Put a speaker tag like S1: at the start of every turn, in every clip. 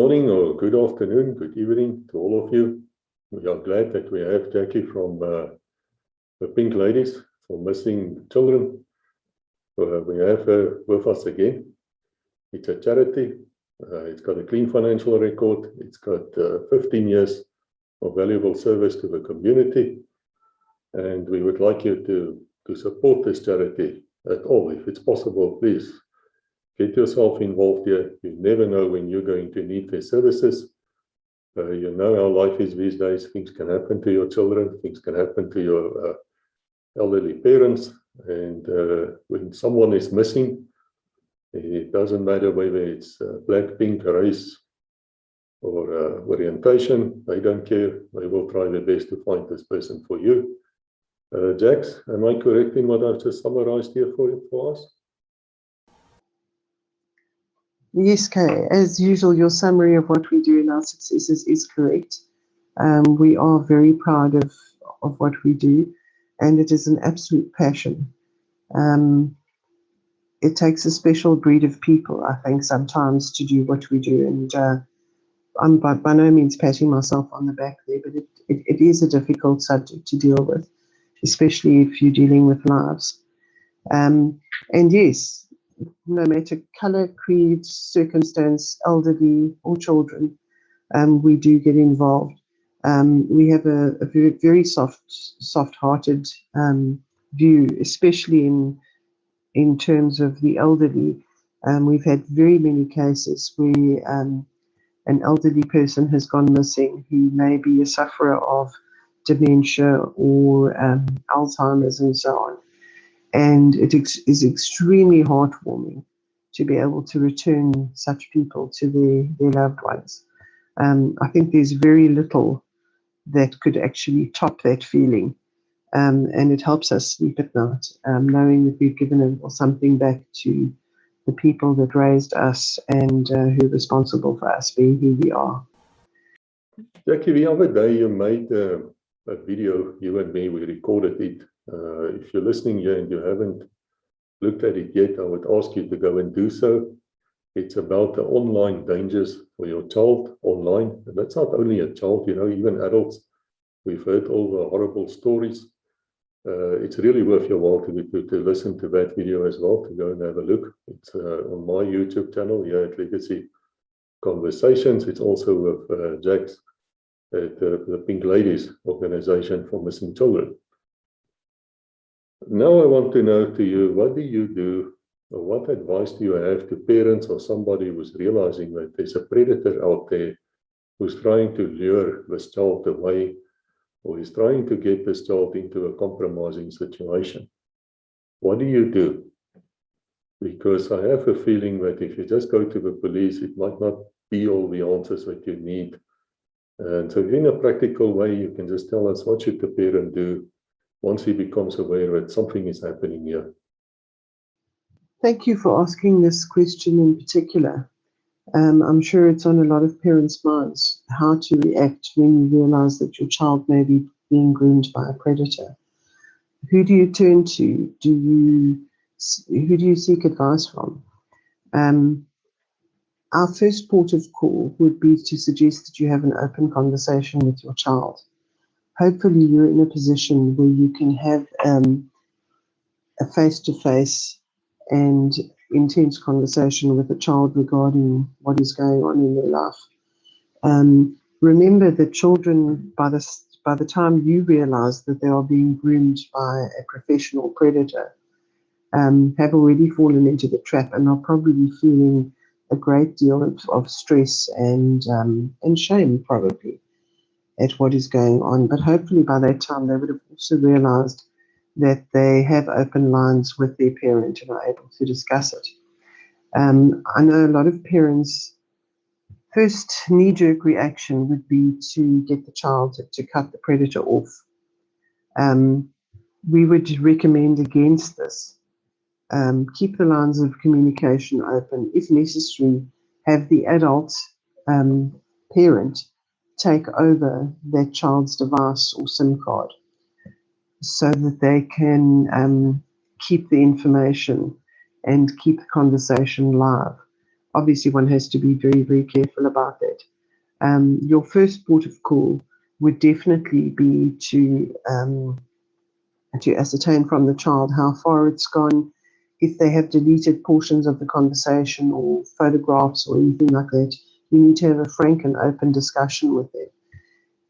S1: morning or good afternoon, good evening to all of you. We are glad that we have Jackie from the Pink Ladies for Missing Children. We have her with us again. It's a charity. It's got a clean financial record. It's got 15 years of valuable service to the community. And we would like you to support this charity at all. If it's possible, please get yourself involved here. You never know when you're going to need their services. You know how life is these days. Things can happen to your children. Things can happen to your elderly parents. And when someone is missing, it doesn't matter whether it's black, pink, race, or orientation. They don't care. They will try their best to find this person for you. Jax, am I correct in what I've just summarized here for us?
S2: Yes, Kay. As usual, your summary of what we do in our successes is correct. We are very proud of what we do, and it is an absolute passion. It takes a special breed of people, I think, sometimes to do what we do. And I'm by no means patting myself on the back there, but it is a difficult subject to deal with, especially if you're dealing with lives. And yes, no matter colour, creed, circumstance, elderly or children, we do get involved. We have a very soft-hearted view, especially in terms of the elderly. We've had very many cases where an elderly person has gone missing who may be a sufferer of dementia or Alzheimer's and so on. And it is extremely heartwarming to be able to return such people to their loved ones. I think there's very little that could actually top that feeling. And it helps us sleep at night, knowing that we've given a little something back to the people that raised us and who are responsible for us being who we are.
S1: Jackie, the other day you made a video, you and me, we recorded it. If you're listening here and you haven't looked at it yet, I would ask you to go and do so. It's about the online dangers for your child online. And that's not only a child, you know, even adults. We've heard all the horrible stories. It's really worth your while to listen to that video as well, to go and have a look. It's on my YouTube channel here at Legacy Conversations. It's also with Jax at the Pink Ladies organization for missing children. Now I want to know to you, what do you do, or what advice do you have to parents or somebody who's realizing that there's a predator out there who's trying to lure this child away, or is trying to get this child into a compromising situation? What do you do? Because I have a feeling that if you just go to the police, it might not be all the answers that you need. And so in a practical way, you can just tell us, what should the parent do once he becomes aware that something is happening here?
S2: Thank you for asking this question in particular. I'm sure it's on a lot of parents' minds, how to react when you realize that your child may be being groomed by a predator. Who do you turn to? Who do you seek advice from? Our first port of call would be to suggest that you have an open conversation with your child. Hopefully you're in a position where you can have a face-to-face and intense conversation with a child regarding what is going on in their life. Remember that children, by the time you realize that they are being groomed by a professional predator, have already fallen into the trap and are probably feeling a great deal of stress and shame, probably, at what is going on. But hopefully by that time they would have also realized that they have open lines with their parent and are able to discuss it. I know a lot of parents' first knee-jerk reaction would be to get the child to cut the predator off. We would recommend against this. Keep the lines of communication open. If necessary, have the adult parent take over that child's device or SIM card so that they can keep the information and keep the conversation live. obviously one has to be very, very careful about that. Your first port of call would definitely be to ascertain from the child how far it's gone, if they have deleted portions of the conversation or photographs or anything like that. You need to have a frank and open discussion with them,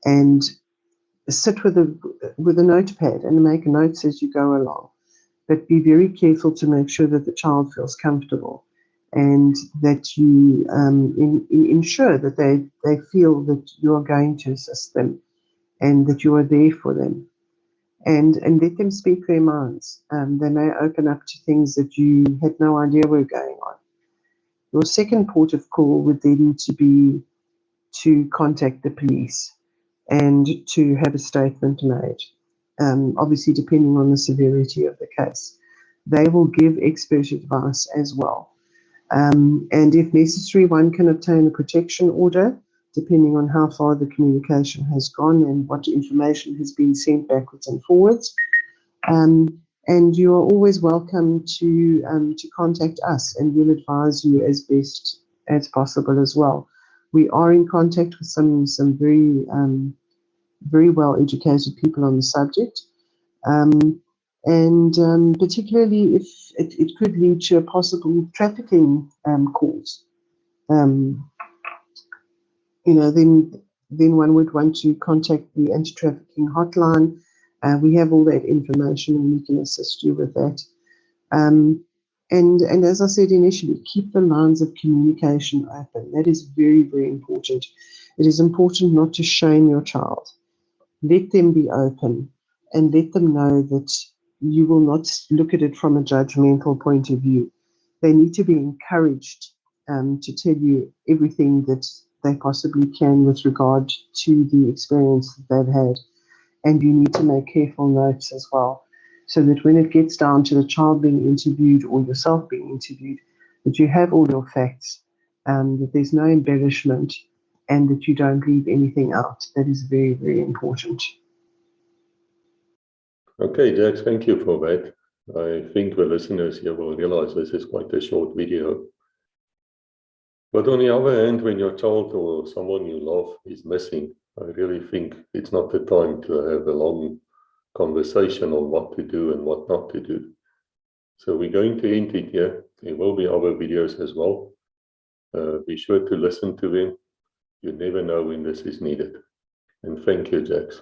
S2: and sit with a notepad and make notes as you go along. But be very careful to make sure that the child feels comfortable, and that you ensure that they feel that you are going to assist them and that you are there for them. And let them speak their minds. They may open up to things that you had no idea were going on. Your second port of call would then to be to contact the police and to have a statement made, obviously depending on the severity of the case. They will give expert advice as well. And if necessary, one can obtain a protection order, depending on how far the communication has gone and what information has been sent backwards and forwards. And you are always welcome to contact us, and we'll advise you as best as possible as well. We are in contact with some very very well educated people on the subject, and particularly if it could lead to a possible trafficking cause. Then one would want to contact the anti-trafficking hotline. We have all that information and we can assist you with that. And as I said initially, keep the lines of communication open. That is very, very important. It is important not to shame your child. Let them be open and let them know that you will not look at it from a judgmental point of view. They need to be encouraged to tell you everything that they possibly can with regard to the experience that they've had. And you need to make careful notes as well, so that when it gets down to the child being interviewed or yourself being interviewed, that you have all your facts, that there's no embellishment, and that you don't leave anything out. That is very, very important.
S1: Okay, Jax, thank you for that. I think the listeners here will realize this is quite a short video. But on the other hand, when your child or someone you love is missing, I really think it's not the time to have a long conversation on what to do and what not to do. So we're going to end it here. There will be other videos as well. Be sure to listen to them. You never know when this is needed. And thank you, Jax.